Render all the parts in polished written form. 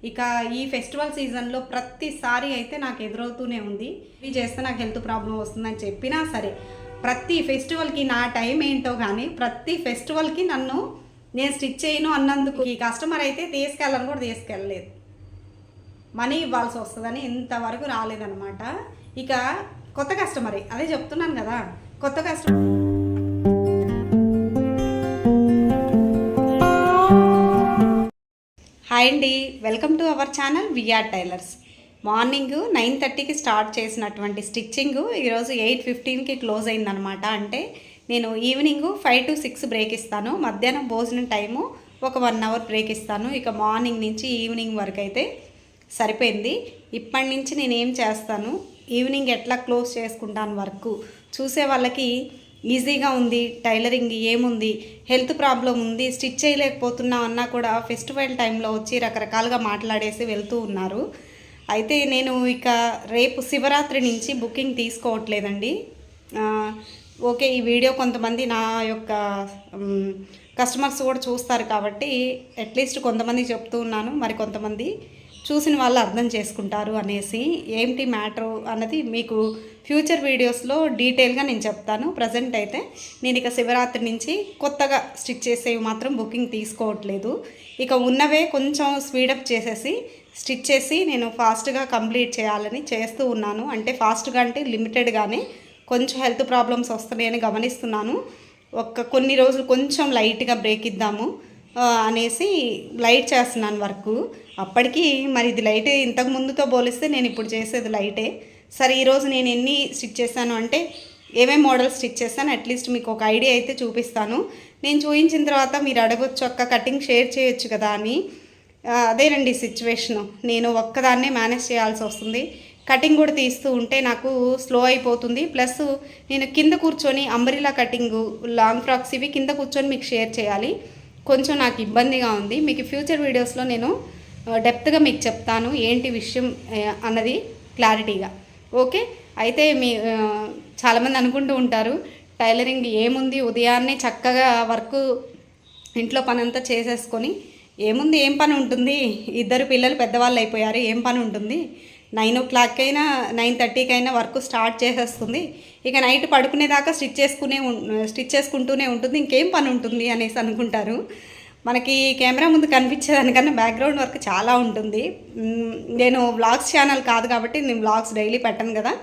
ఇక ఈ ఫెస్టివల్ సీజన్లో ప్రతిసారి అయితే నాకు ఎదురవుతూనే ఉంది. ఇవి చేస్తే నాకు హెల్త్ ప్రాబ్లం వస్తుందని చెప్పినా సరే ప్రతి ఫెస్టివల్కి నా టైం ఏంటో కానీ ప్రతి ఫెస్టివల్కి నన్ను నేను స్టిచ్ చేయను అన్నందుకు ఈ కస్టమర్ అయితే తీసుకెళ్ళని కూడా తీసుకెళ్ళలేదు. మనీ ఇవ్వాల్సి వస్తుందని ఇంతవరకు రాలేదన్నమాట. ఇక కొత్త కస్టమరే, అదే చెప్తున్నాను కదా, కొత్త కస్టమర్. హాయ్ అండి, welcome to our channel VR tailors. Morning 9:30కి స్టార్ట్ చేసినటువంటి స్టిచ్చింగ్ ఈరోజు 8:15కి క్లోజ్ అయిందనమాట. అంటే నేను ఈవినింగ్ 5 to 6 బ్రేక్ ఇస్తాను, మధ్యాహ్నం భోజనం టైము ఒక 1 hour బ్రేక్ ఇస్తాను. ఇక మార్నింగ్ నుంచి ఈవినింగ్ వరకు అయితే సరిపోయింది. ఇప్పటి నుంచి నేను ఏం చేస్తాను, ఈవినింగ్ ఎట్లా క్లోజ్ చేసుకుంటాను వర్క్ చూసే వాళ్ళకి ఈజీగా ఉంది. టైలరింగ్ ఏముంది, హెల్త్ ప్రాబ్లం ఉంది, స్టిచ్ చేయలేకపోతున్నా అన్నా కూడా ఫెస్టివల్ టైంలో వచ్చి రకరకాలుగా మాట్లాడేసి వెళ్తూ ఉన్నారు. అయితే నేను ఇక రేపు శివరాత్రి నుంచి బుకింగ్ తీసుకోవట్లేదండి. ఓకే, ఈ వీడియో కొంతమంది నా యొక్క కస్టమర్స్ కూడా చూస్తారు కాబట్టి అట్లీస్ట్ కొంతమందికి చెప్తూ ఉన్నాను, మరి కొంతమంది చూసిన వాళ్ళు అర్థం చేసుకుంటారు అనేసి. ఏంటి మ్యాటర్ అన్నది మీకు ఫ్యూచర్ వీడియోస్లో డీటెయిల్గా నేను చెప్తాను. ప్రజెంట్ అయితే నేను ఇక శివరాత్రి నుంచి కొత్తగా స్టిచ్ చేసేవి మాత్రం బుకింగ్ తీసుకోవట్లేదు. ఇక ఉన్నవే కొంచెం స్పీడప్ చేసేసి స్టిచ్ చేసి నేను ఫాస్ట్గా కంప్లీట్ చేయాలని చేస్తూ ఉన్నాను. అంటే ఫాస్ట్గా అంటే లిమిటెడ్గానే, కొంచెం హెల్త్ ప్రాబ్లమ్స్ వస్తున్నాయని గమనిస్తున్నాను. కొన్ని రోజులు కొంచెం లైట్గా బ్రేక్ ఇద్దాము అనేసి లైట్ చేస్తున్నాను వర్క్. అప్పటికి మరి ఇది లైటే, ఇంతకు ముందుతో పోలిస్తే నేను ఇప్పుడు చేసేది లైటే. సరే, ఈరోజు నేను ఎన్ని స్టిచ్ చేశాను అంటే ఏమేమి మోడల్ స్టిచ్ చేశాను అట్లీస్ట్ మీకు ఒక ఐడియా అయితే చూపిస్తాను. నేను చూపించిన తర్వాత మీరు అడగొచ్చు, ఒక్క కటింగ్ షేర్ చేయొచ్చు కదా అని. అదేనండి సిచ్యువేషను. నేను ఒక్కదాన్నే మేనేజ్ చేయాల్సి వస్తుంది. కటింగ్ కూడా తీస్తూ ఉంటే నాకు స్లో అయిపోతుంది. ప్లస్ నేను కింద కూర్చొని అంబ్రిలా కటింగు, లాంగ్ ఫ్రాక్స్ ఇవి కింద కూర్చొని మీకు షేర్ చేయాలి. కొంచెం నాకు ఇబ్బందిగా ఉంది. మీకు ఫ్యూచర్ వీడియోస్లో నేను డెప్త్గా మీకు చెప్తాను ఏంటి విషయం అన్నది క్లారిటీగా. ఓకే, అయితే చాలామంది అనుకుంటూ ఉంటారు టైలరింగ్ ఏముంది, ఉదయాన్నే చక్కగా వర్క్ ఇంట్లో పని అంతా చేసేసుకొని ఏముంది, ఏం పని ఉంటుంది, 2 పిల్లలు పెద్దవాళ్ళు అయిపోయారు, ఏం పని ఉంటుంది, 9 o'clock అయినా 9:30కి అయినా వర్క్ స్టార్ట్ చేసేస్తుంది, ఇక నైట్ పడుకునేదాకా స్టిచ్ చేసుకుంటూనే ఉంటుంది, ఇంకేం పని ఉంటుంది అనేసి అనుకుంటారు. మనకి కెమెరా ముందు కనిపించేదానికన్నా బ్యాక్గ్రౌండ్ వర్క్ చాలా ఉంటుంది. నేను వ్లాగ్స్ ఛానల్ కాదు కాబట్టి నేను వ్లాగ్స్ డైలీ పెట్టను కదా,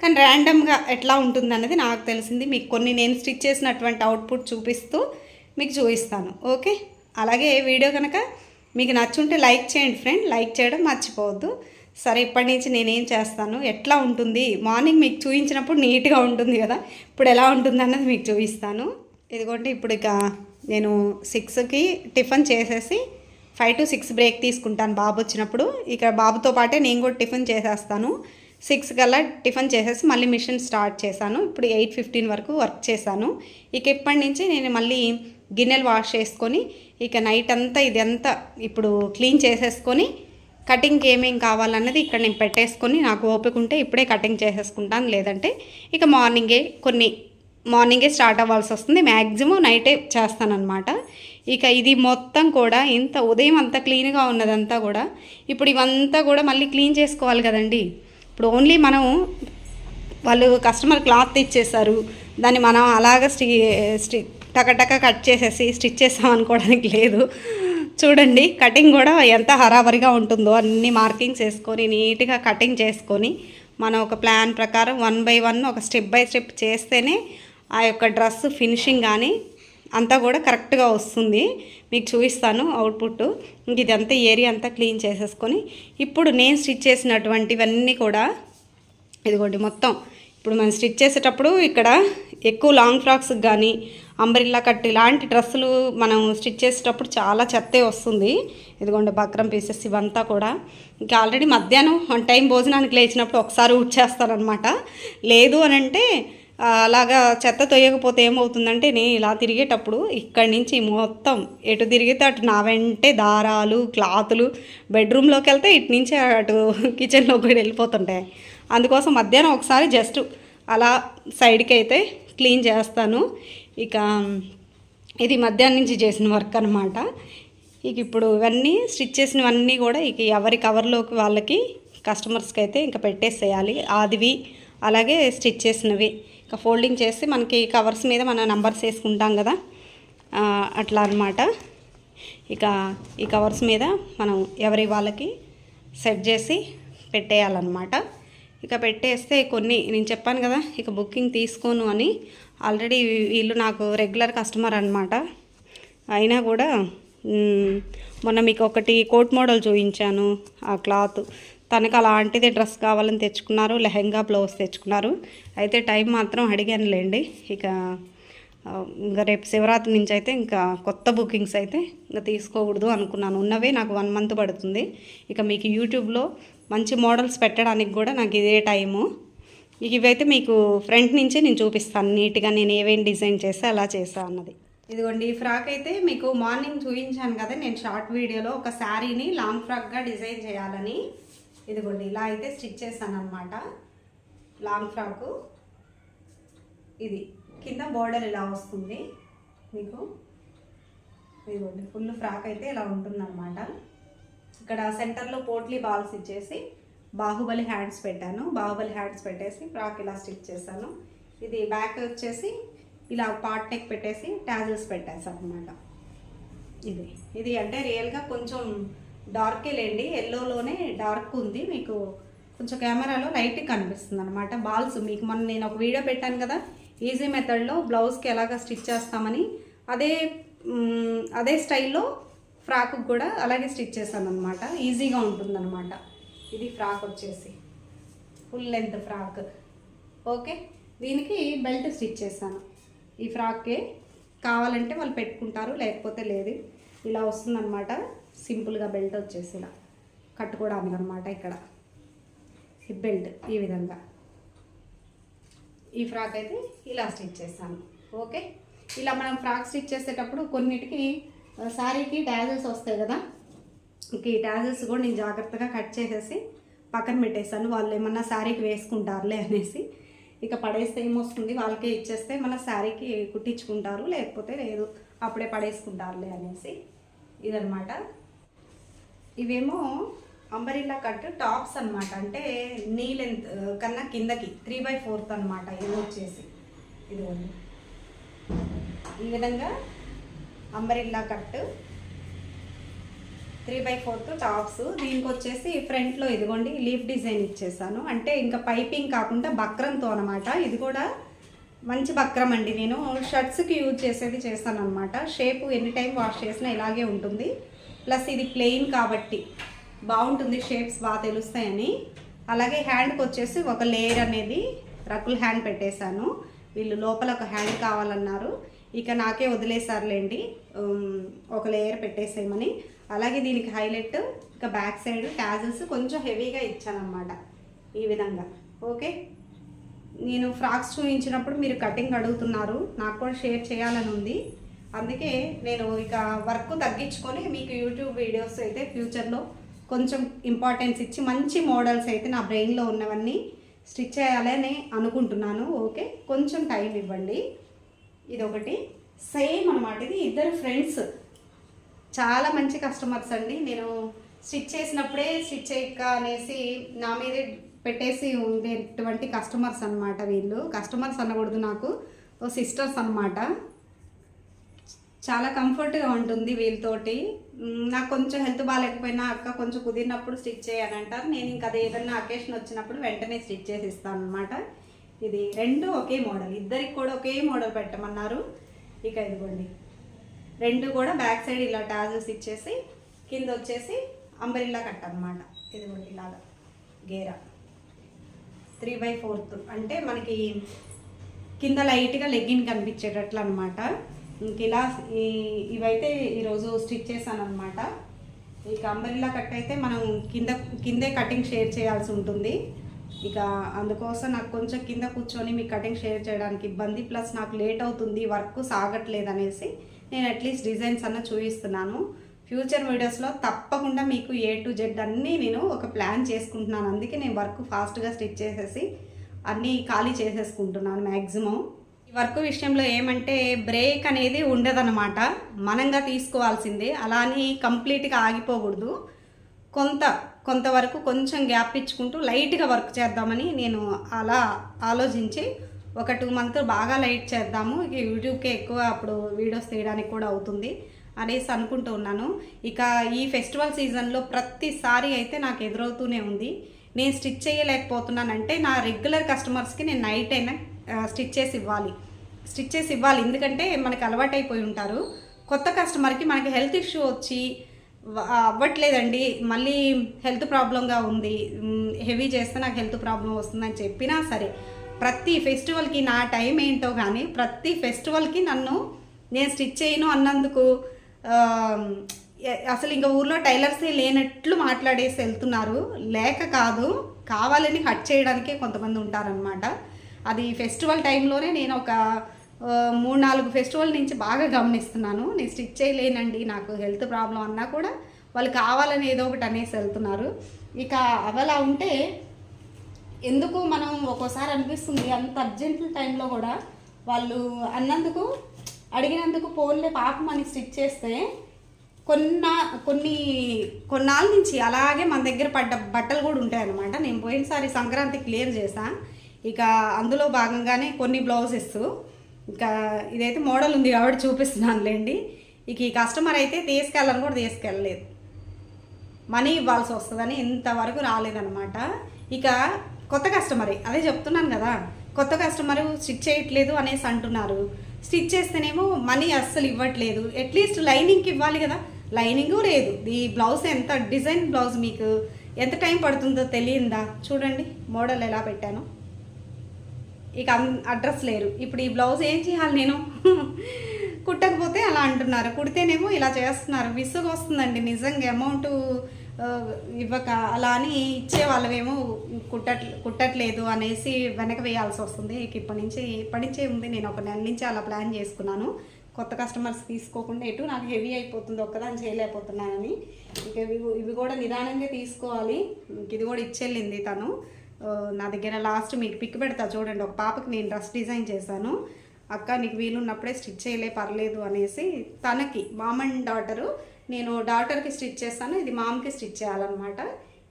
కానీ ర్యాండమ్గా ఎట్లా ఉంటుంది అన్నది నాకు తెలిసింది మీకు కొన్ని నేను స్టిచ్ చేసినటువంటి అవుట్పుట్ చూపిస్తూ మీకు చూపిస్తాను. ఓకే, అలాగే వీడియో కనుక మీకు నచ్చుంటే లైక్ చేయండి ఫ్రెండ్, లైక్ చేయడం మర్చిపోవద్దు. సరే, ఇప్పటి నుంచి నేనేం చేస్తాను, ఎట్లా ఉంటుంది, మార్నింగ్ మీకు చూపించినప్పుడు నీట్గా ఉంటుంది కదా, ఇప్పుడు ఎలా ఉంటుంది అన్నది మీకు చూపిస్తాను. ఇదిగోండి, ఇప్పుడు ఇక నేను 6కి టిఫిన్ చేసేసి 5 to 6 బ్రేక్ తీసుకుంటాను బాబు వచ్చినప్పుడు. ఇక బాబుతో పాటే నేను కూడా టిఫిన్ చేసేస్తాను. 6 కల్లా టిఫిన్ చేసేసి మళ్ళీ మిషన్ స్టార్ట్ చేశాను. ఇప్పుడు 8:15 వరకు వర్క్ చేశాను. ఇక ఇప్పటి నుంచి నేను మళ్ళీ గిన్నెలు వాష్ చేసుకొని ఇక నైట్ అంతా ఇదంతా ఇప్పుడు క్లీన్ చేసేసుకొని కటింగ్కి ఏమేం కావాలన్నది ఇక్కడ నేను పెట్టేసుకొని నాకు ఓపిక ఉంటే ఇప్పుడే కటింగ్ చేసేసుకుంటాను, లేదంటే ఇక మార్నింగే స్టార్ట్ అవ్వాల్సి వస్తుంది. మ్యాక్సిమం నైటే చేస్తానన్నమాట. ఇక ఇది మొత్తం కూడా ఇంత ఉదయం అంతా క్లీన్గా ఉన్నదంతా కూడా ఇప్పుడు ఇవంతా కూడా మళ్ళీ క్లీన్ చేసుకోవాలి కదండి. ఇప్పుడు ఓన్లీ మనం వాళ్ళు కస్టమర్ క్లాత్ ఇచ్చేసారు, దాన్ని మనం అలాగ టకటక కట్ చేసేసి స్టిచ్ చేసాం అనుకోవడానికి లేదు. చూడండి, కటింగ్ కూడా ఎంత హరాబరిగా ఉంటుందో, అన్ని మార్కింగ్స్ వేసుకొని నీట్గా కటింగ్ చేసుకొని మనం ఒక ప్లాన్ ప్రకారం 1 by 1 ఒక స్టెప్ బై స్టెప్ చేస్తేనే ఆ యొక్క డ్రెస్ ఫినిషింగ్ కానీ అంతా కూడా కరెక్ట్గా వస్తుంది. మీకు చూపిస్తాను అవుట్పుట్. ఇదంతా ఏరియా అంతా క్లీన్ చేసేసుకొని ఇప్పుడు నేను స్టిచ్ చేసినటువంటివన్నీ కూడా ఇదిగోండి మొత్తం. ఇప్పుడు మనం స్టిచ్ చేసేటప్పుడు ఇక్కడ ఎక్కువ లాంగ్ ఫ్రాక్స్కి కానీ అంబ్రిల్లా కట్ ఇలాంటి డ్రెస్సులు మనం స్టిచ్ చేసేటప్పుడు చాలా చెత్తే వస్తుంది. ఇదిగోండి బక్రం పీసెస్ ఇవంతా కూడా. ఇంకా ఆల్రెడీ మధ్యాహ్నం టైం భోజనానికి లేచినప్పుడు ఒకసారి ఊడ్చేస్తారనమాట. లేదు అని అంటే అలాగా చెత్త తొయ్యకపోతే ఏమవుతుందంటే నేను ఇలా తిరిగేటప్పుడు ఇక్కడి నుంచి మొత్తం ఎటు తిరిగితే అటు నా వెంటే దారాలు, క్లాతులు, బెడ్రూమ్లోకి వెళ్తే ఇటు నుంచి అటు కిచెన్లోకి కూడా వెళ్ళిపోతుంటాయి. అందుకోసం మధ్యాహ్నం ఒకసారి జస్ట్ అలా సైడ్కి అయితే క్లీన్ చేస్తాను. ఇక ఇది మధ్యాహ్నం నుంచి చేసిన వర్క్ అనమాట. ఇక ఇప్పుడు ఇవన్నీ స్టిచ్ చేసినవన్నీ కూడా ఇక ఎవరి కవర్లోకి వాళ్ళకి కస్టమర్స్కి అయితే ఇంకా పెట్టేసేయాలి. ఆదివి అలాగే స్టిచ్ చేసినవి ఇంకా ఫోల్డింగ్ చేసి మనకి కవర్స్ మీద మన నంబర్స్ వేసుకుంటాం కదా, అట్లా అన్నమాట. ఇక ఈ కవర్స్ మీద మనం ఎవరి వాళ్ళకి సెట్ చేసి పెట్టేయాలన్నమాట. ఇక పెట్టేస్తే కొన్ని నేను చెప్పాను కదా ఇక బుకింగ్ తీసుకోను అని, ఆల్రెడీ వీళ్ళు నాకు రెగ్యులర్ కస్టమర్ అనమాట. అయినా కూడా మొన్న మీకు ఒకటి కోట్ మోడల్ చూపించాను, ఆ క్లాత్ తనకు అలాంటిది డ్రెస్ కావాలని తెచ్చుకున్నారు, లెహెంగా బ్లౌజ్ తెచ్చుకున్నారు. అయితే టైం మాత్రం అడిగానులేండి. ఇక ఇంకా రేపు శివరాత్రి నుంచి అయితే ఇంకా కొత్త బుకింగ్స్ అయితే ఇంకా తీసుకోకూడదు అనుకున్నాను. ఉన్నవే నాకు 1 మంత్ పడుతుంది. ఇక మీకు యూట్యూబ్లో మంచి మోడల్స్ పెట్టడానికి కూడా నాకు ఇదే టైము. ఇక ఇవైతే మీకు ఫ్రంట్ నుంచే నేను చూపిస్తాను నీట్గా నేను ఏమేమి డిజైన్ చేస్తే అలా చేస్తాను అన్నది. ఇదిగోండి ఈ ఫ్రాక్ అయితే మీకు మార్నింగ్ చూపించాను కదా నేను షార్ట్ వీడియోలో, ఒక శారీని లాంగ్ ఫ్రాక్గా డిజైన్ చేయాలని. ఇదిగోండి ఇలా అయితే స్టిచ్ చేశాను అనమాట. లాంగ్ ఫ్రాకు ఇది కింద బోర్డర్ ఇలా వస్తుంది మీకు. ఇదిగోండి ఫుల్ ఫ్రాక్ అయితే ఇలా ఉంటుందన్నమాట. ఇక్కడ సెంటర్లో పోట్లీ బాల్స్ ఇచ్చేసి బాహుబలి హ్యాండ్స్ పెట్టాను. బాహుబలి హ్యాండ్స్ పెట్టేసి ఫ్రాక్ ఇలా స్టిచ్ చేశాను. ఇది బ్యాక్ వచ్చేసి ఇలా పార్ట్ నెక్ పెట్టేసి టాజిల్స్ పెట్టేసాను అనమాట. ఇది అంటే రియల్గా కొంచెం డార్కే లేండి, ఎల్లోలోనే డార్క్ ఉంది, మీకు కొంచెం కెమెరాలో లైట్గా కనిపిస్తుంది అనమాట. బాల్స్ మీకు మొన్న నేను ఒక వీడియో పెట్టాను కదా ఈజీ మెథడ్లో బ్లౌజ్కి ఎలాగ స్టిచ్ చేస్తామని, అదే స్టైల్లో ఫ్రాక్ కూడా అలాగే స్టిచ్ చేశాను అనమాట. ఈజీగా ఉంటుందన్నమాట. ఇది ఫ్రాక్ వచ్చేసి ఫుల్ లెంత్ ఫ్రాక్. ఓకే, దీనికి బెల్ట్ స్టిచ్ చేశాను. ఈ ఫ్రాక్కే కావాలంటే వాళ్ళు పెట్టుకుంటారు, లేకపోతే లేదు. ఇలా వస్తుందన్నమాట. సింపుల్గా బెల్ట్ వచ్చేసి ఇలా కట్టుకోవడానికి అనమాట. ఇక్కడ హిప్ బెల్ట్ ఈ విధంగా. ఈ ఫ్రాక్ అయితే ఇలా స్టిచ్ చేస్తాను. ఓకే, ఇలా మనం ఫ్రాక్ స్టిచ్ చేసేటప్పుడు కొన్నిటికి శారీకి టాజిల్స్ వస్తాయి కదా, ఇంక ఈ టాజిల్స్ కూడా నేను జాగ్రత్తగా కట్ చేసేసి పక్కన పెట్టేస్తాను. వాళ్ళు ఏమన్నా శారీకి వేసుకుంటారులే అనేసి. ఇక పడేస్తే ఏమొస్తుంది, వాళ్ళకే ఇచ్చేస్తే మన శారీకి కుట్టించుకుంటారు, లేకపోతే లేదు అప్పుడే పడేసుకుంటారులే అనేసి. ఇదనమాట. ఇవేమో అంబరిల్లా కట్ టాప్స్ అనమాట. అంటే నీ లెంత్ కన్నా కిందకి 3/4 అనమాట. ఇది వచ్చేసి ఇదిగోండి ఈ విధంగా అంబరిల్లా కట్ 3/4 టాప్స్. దీనికి వచ్చేసి ఫ్రంట్లో ఇదిగోండి లీఫ్ డిజైన్ ఇచ్చేసాను. అంటే ఇంకా పైపింగ్ కాకుండా బక్రంతో అనమాట. ఇది కూడా మంచి బక్రం అండి. నేను షర్ట్స్కి యూజ్ చేసేది చేస్తాను అనమాట. షేపు ఎనీ టైం వాష్ చేసినా ఇలాగే ఉంటుంది. ప్లస్ ఇది ప్లెయిన్ కాబట్టి బాగుంటుంది, షేప్స్ బాగా తెలుస్తాయని. అలాగే హ్యాండ్కి వచ్చేసి ఒక లేయర్ అనేది రకుల్ హ్యాండ్ పెట్టేశాను. వీళ్ళు లోపల ఒక హ్యాండ్ కావాలన్నారు, ఇక నాకే వదిలేసారులేండి ఒక లేయర్ పెట్టేసేయమని. అలాగే దీనికి హైలైట్ ఇక బ్యాక్ సైడ్ టాజిల్స్ కొంచెం హెవీగా ఇచ్చానమాట ఈ విధంగా. ఓకే, నేను ఫ్రాక్స్ చూపించినప్పుడు మీరు కటింగ్ అడుగుతున్నారు, నాకు కూడా షేర్ చేయాలని ఉంది. అందుకే నేను ఇక వర్క్ తగ్గించుకొని మీకు యూట్యూబ్ వీడియోస్ అయితే ఫ్యూచర్లో కొంచెం ఇంపార్టెన్స్ ఇచ్చి మంచి మోడల్స్ అయితే నా బ్రెయిన్లో ఉన్నవన్నీ స్టిచ్ చేయాలని అనుకుంటున్నాను. ఓకే, కొంచెం టైం ఇవ్వండి. ఇదొకటి సేమ్ అనమాట. ఇది ఇద్దరు ఫ్రెండ్స్, చాలా మంచి కస్టమర్స్ అండి. నేను స్టిచ్ చేసినప్పుడే స్టిచ్ చేయక అనేసి నా మీదే పెట్టేసి ఉండేటువంటి కస్టమర్స్ అనమాట. వీళ్ళు కస్టమర్స్ అనకూడదు, నాకు సిస్టర్స్ అనమాట. చాలా కంఫర్ట్గా ఉంటుంది వీళ్ళతోటి. నాకు కొంచెం హెల్త్ బాగాలేకపోయినా అక్క కొంచెం కుదిరినప్పుడు స్టిచ్ చేయని అంటారు. నేను ఇంకా అది ఏదైనా అకేషన్ వచ్చినప్పుడు వెంటనే స్టిచ్ చేసి ఇస్తాను అనమాట. ఇది రెండు ఒకే మోడల్, ఇద్దరికి కూడా ఒకే మోడల్ పెట్టమన్నారు. ఇక ఇదిగోండి రెండు కూడా బ్యాక్ సైడ్ ఇలా టాజిల్స్ ఇచ్చేసి కింద వచ్చేసి అంబరిల్లా కట్ అనమాట. ఇదిగోండి ఇలాగా గేరా 3/4 అంటే మనకి కింద లైట్గా లెగ్గిన్ కనిపించేటట్లు అనమాట. ఇంక ఇలా ఇవైతే ఈరోజు స్టిచ్ చేశాను అనమాట. ఇక అంబరిల్లా కట్ అయితే మనం కిందే కటింగ్ షేర్ చేయాల్సి ఉంటుంది. ఇక అందుకోసం నాకు కొంచెం కింద కూర్చొని మీకు కటింగ్ షేర్ చేయడానికి ఇబ్బంది, ప్లస్ నాకు లేట్ అవుతుంది, వర్క్ సాగట్లేదు అనేసి నేను అట్లీస్ట్ డిజైన్స్ అన్న చూపిస్తున్నాను. ఫ్యూచర్ వీడియోస్లో తప్పకుండా మీకు A to Z అన్నీ నేను ఒక ప్లాన్ చేసుకుంటున్నాను. అందుకే నేను వర్క్ ఫాస్ట్గా స్టిచ్ చేసేసి అన్నీ ఖాళీ చేసేసుకుంటున్నాను మ్యాక్సిమం. వర్క్ విషయంలో ఏమంటే బ్రేక్ అనేది ఉండదన్నమాట, మనంగా తీసుకోవాల్సిందే. అలా అని కంప్లీట్గా ఆగిపోకూడదు. కొంతవరకు కొంచెం గ్యాప్ ఇచ్చుకుంటూ లైట్గా వర్క్ చేద్దామని నేను అలా ఆలోచించి ఒక 2 మంత్ బాగా లైట్ చేద్దాము, ఇక యూట్యూబ్కే ఎక్కువ అప్పుడు వీడియోస్ తీయడానికి కూడా అవుతుంది అనేసి అనుకుంటూ ఉన్నాను. ఇక ఈ ఫెస్టివల్ సీజన్లో ప్రతిసారి అయితే నాకు ఎదురవుతూనే ఉంది. నేను స్టిచ్ చేయలేకపోతున్నానంటే నా రెగ్యులర్ కస్టమర్స్కి నేను నైట్ అయినా స్టిచ్ చేసి ఇవ్వాలి. ఎందుకంటే మనకి అలవాటైపోయి ఉంటారు. కొత్త కస్టమర్కి మనకి హెల్త్ ఇష్యూ వచ్చి అవ్వట్లేదండి, మళ్ళీ హెల్త్ ప్రాబ్లంగా ఉంది, హెవీ చేస్తే నాకు హెల్త్ ప్రాబ్లం వస్తుందని చెప్పినా సరే ప్రతి ఫెస్టివల్కి నా టైం ఏంటో కానీ ప్రతి ఫెస్టివల్కి నేను స్టిచ్ చేయను అన్నందుకు అసలు ఇంకా ఊర్లో టైలర్సే లేనట్లు మాట్లాడేసి వెళ్తున్నారు. లేక కాదు, కావాలని కట్ చేయడానికే కొంతమంది ఉంటారనమాట. అది ఫెస్టివల్ టైంలోనే నేను ఒక 3-4 ఫెస్టివల్ నుంచి బాగా గమనిస్తున్నాను. నేను స్టిచ్ చేయలేనండి, నాకు హెల్త్ ప్రాబ్లం అన్నా కూడా వాళ్ళు కావాలని ఏదో ఒకటి అనేసి వెళ్తున్నారు. ఇక అవలా ఉంటే ఎందుకు మనం ఒక్కోసారి అనిపిస్తుంది, అంత అర్జెంట్ టైంలో కూడా వాళ్ళు అడిగినందుకు ఫోన్లే పాపం అని స్టిచ్ చేస్తే కొన్నాళ్ళ నుంచి అలాగే మన దగ్గర పడ్డ బట్టలు కూడా ఉంటాయన్నమాట. నేను పోయినసారి సంక్రాంతి క్లియర్ చేశాను. ఇక అందులో భాగంగానే కొన్ని బ్లౌజెస్, ఇంకా ఇదైతే మోడల్ ఉంది కాబట్టి చూపిస్తున్నానులేండి. ఇక ఈ కస్టమర్ అయితే తీసుకెళ్ళలేదు, మనీ ఇవ్వాల్సి వస్తుందని ఇంతవరకు రాలేదన్నమాట. ఇక కొత్త కస్టమరే, అదే చెప్తున్నాను కదా, కొత్త కస్టమరు స్టిచ్ చేయట్లేదు అనేసి అంటున్నారు. స్టిచ్ చేస్తేనేమో మనీ అస్సలు ఇవ్వట్లేదు. అట్లీస్ట్ లైనింగ్కి ఇవ్వాలి కదా, లైనింగు లేదు. ఈ బ్లౌజ్ ఎంత డిజైన్ బ్లౌజ్, మీకు ఎంత టైం పడుతుందో తెలియందా? చూడండి మోడల్ ఎలా పెట్టాను. ఇక అడ్రస్ లేరు. ఇప్పుడు ఈ బ్లౌజ్ ఏం చేయాలి నేను? కుట్టకపోతే అలా అంటున్నారు, కుడితేనేమో ఇలా చేస్తున్నారు. విసుగు వస్తుందండి నిజంగా. అమౌంట్ ఇవ్వక అలా అని ఇచ్చే వాళ్ళమేమో కుట్టట్లేదు అనేసి వెనక వేయాల్సి వస్తుంది. ఇక ఇప్పటి నుంచే ఉంది. నేను ఒక నెల నుంచి అలా ప్లాన్ చేసుకున్నాను, కొత్త కస్టమర్స్ తీసుకోకుండా. ఎటు నాకు హెవీ అయిపోతుంది, ఒక్కదాన్ని చేయలేకపోతున్నానని. ఇక ఇవి కూడా నిదానంగా తీసుకోవాలి. ఇది కూడా ఇచ్చెళ్ళింది తను నా దగ్గర. లాస్ట్ మీకు పిక్ పెడతా చూడండి. ఒక పాపకి నేను డ్రెస్ డిజైన్ చేశాను, అక్క నీకు వీలున్నప్పుడే స్టిచ్ చేయలే పర్లేదు అనేసి. తనకి మామ్ అండ్ డాటరు, నేను డాటర్కి స్టిచ్ చేస్తాను, ఇది మామ్కి స్టిచ్ చేయాలన్నమాట.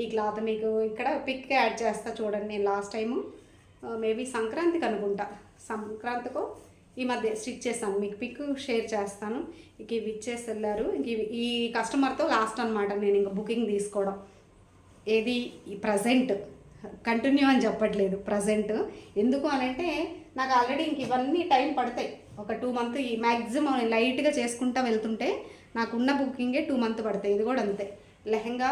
ఈ క్లాత్ మీకు ఇక్కడ పిక్ యాడ్ చేస్తా చూడండి. నేను లాస్ట్ టైము మేబీ సంక్రాంతికి అనుకుంటా, సంక్రాంతికో ఈ మధ్య స్టిచ్ చేస్తాను, మీకు పిక్ షేర్ చేస్తాను. ఇక ఇవి ఇచ్చేసి వెళ్ళారు. ఇంక ఈ కస్టమర్తో లాస్ట్ అనమాట నేను ఇంకా బుకింగ్ తీసుకోవడం. ఏది ప్రజెంట్, కంటిన్యూ అని చెప్పట్లేదు, ప్రజెంట్. ఎందుకు అనంటే నాకు ఆల్రెడీ ఇంక ఇవన్నీ టైం పడతాయి. ఒక 2 మంత్ ఈ మ్యాక్సిమం లైట్గా చేసుకుంటూ వెళ్తుంటే నాకున్న బుకింగే 2 మంత్ పడతాయి. ఇది కూడా అంతే. లెహంగా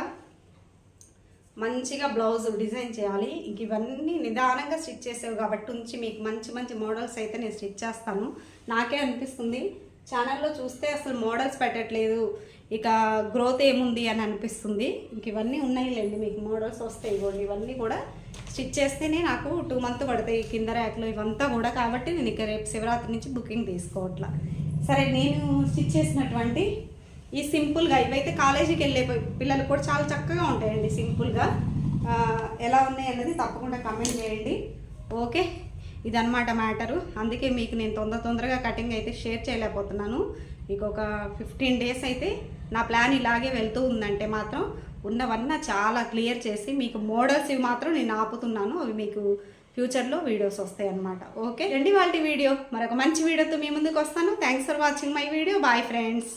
మంచిగా బ్లౌజ్ డిజైన్ చేయాలి. ఇంక ఇవన్నీ నిదానంగా స్టిచ్ చేసేవి కాబట్టి ఉంచి మీకు మంచి మంచి మోడల్స్ అయితే నేను స్టిచ్ చేస్తాను. నాకే అనిపిస్తుంది ఛానల్లో చూస్తే అసలు మోడల్స్ పెట్టట్లేదు, ఇక గ్రోత్ ఏముంది అని అనిపిస్తుంది. ఇంక ఇవన్నీ ఉన్నాయిలేండి, మీకు మోడల్స్ వస్తాయి. ఇవన్నీ కూడా స్టిచ్ చేస్తేనే నాకు 2 మంత్ పడతాయి కింద ర్యాక్లో ఇవంతా కూడా. కాబట్టి నేను ఇక రేపు శివరాత్రి నుంచి బుకింగ్ తీసుకోవట్లా. సరే, నేను స్టిచ్ చేసినటువంటి ఈ సింపుల్గా ఇవైతే కాలేజీకి వెళ్ళే పిల్లలు కూడా చాలా చక్కగా ఉంటాయండి. సింపుల్గా ఎలా ఉన్నాయి అన్నది తప్పకుండా కమెంట్ చేయండి. ఓకే, ఇదన్నమాట మ్యాటరు. అందుకే మీకు నేను తొందరగా కటింగ్ అయితే షేర్ చేయలేకపోతున్నాను. ఇంకొక 15 డేస్ అయితే నా ప్లాన్ ఇలాగే వెళ్తూ ఉందంటే మాత్రం ఉన్నవన్నీ చాలా క్లియర్ చేసి మీకు మోడల్స్ ఇవి మాత్రం నేను ఆపుతున్నాను. అవి మీకు ఫ్యూచర్లో వీడియోస్ వస్తాయి అన్నమాట. ఓకే అండి, వాళ్ళ వీడియో మరొక మంచి వీడియోతో మీ ముందుకు వస్తాను. Thanks for watching my video. Bye friends.